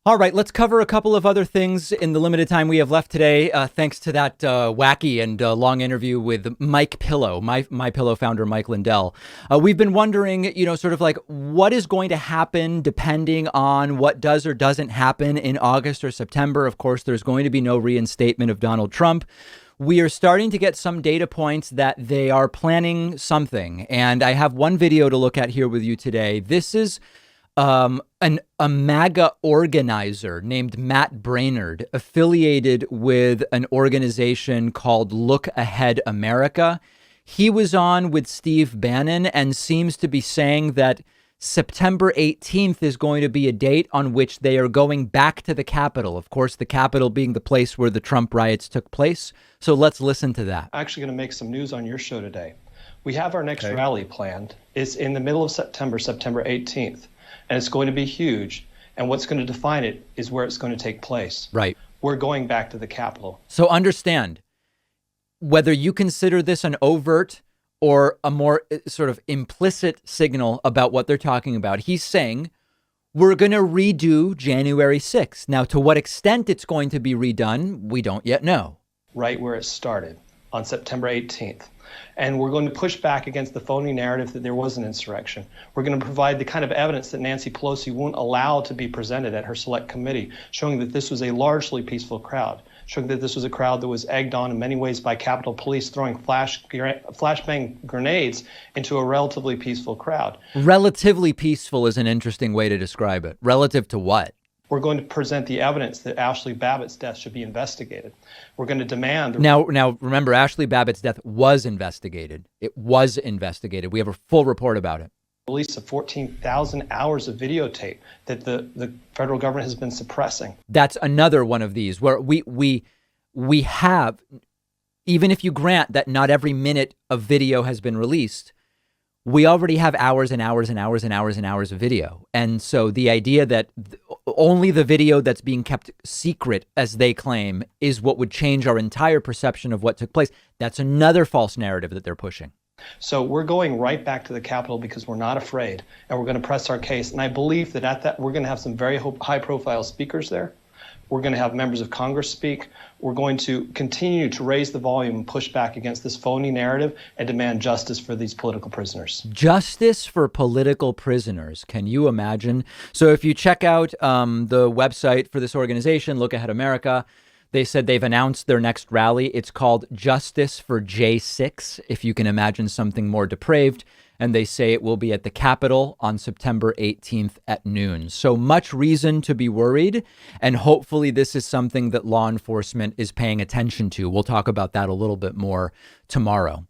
All right, let's cover a couple of other things in the limited time we have left today. Thanks to that wacky and long interview with Mike Pillow, My Pillow founder Mike Lindell. We've been wondering, sort of like what is going to happen depending on what does or doesn't happen in August or September. Of course, there's going to be no reinstatement of Donald Trump. We are starting to get some data points that they are planning something. And I have one video to look at here with you today. This is a MAGA organizer named Matt Braynard, affiliated with an organization called Look Ahead America. He was on with Steve Bannon and seems to be saying that September 18th is going to be a date on which they are going back to the Capitol. Of course, the Capitol being the place where the Trump riots took place. So let's listen to that. Actually going to make some news on your show today. We have our next rally planned. It's in the middle of September, September 18th. And it's going to be huge. And what's going to define it is where it's going to take place. Right. We're going back to the Capitol. So understand, whether you consider this an overt or a more sort of implicit signal about what they're talking about, he's saying we're going to redo January 6th. Now, to what extent it's going to be redone, we don't yet know. Right where it started on September 18th. And we're going to push back against the phony narrative that there was an insurrection. We're going to provide the kind of evidence that Nancy Pelosi won't allow to be presented at her select committee, showing that this was a largely peaceful crowd, showing that this was a crowd that was egged on in many ways by Capitol Police throwing flashbang grenades into a relatively peaceful crowd. Relatively peaceful is an interesting way to describe it. Relative to what? We're going to present the evidence that Ashley Babbitt's death should be investigated. We're going to demand... Now, remember, Ashley Babbitt's death was investigated. It was investigated. We have a full report about it. Release of 14,000 hours of videotape that the federal government has been suppressing. That's another one of these where we have, even if you grant that not every minute of video has been released, we already have hours and hours and hours and hours and hours of video. And so the idea that only the video that's being kept secret, as they claim, is what would change our entire perception of what took place, that's another false narrative that they're pushing. So we're going right back to the Capitol because we're not afraid, and we're going to press our case. And I believe that at that, we're going to have some very high-profile speakers there. We're going to have members of Congress speak. We're going to continue to raise the volume and push back against this phony narrative and demand justice for these political prisoners. Justice for political prisoners. Can you imagine? So if you check out the website for this organization, Look Ahead America, they said they've announced their next rally. It's called Justice for J6, if you can imagine something more depraved. And they say it will be at the Capitol on September 18th at noon. So much reason to be worried. And hopefully this is something that law enforcement is paying attention to. We'll talk about that a little bit more tomorrow.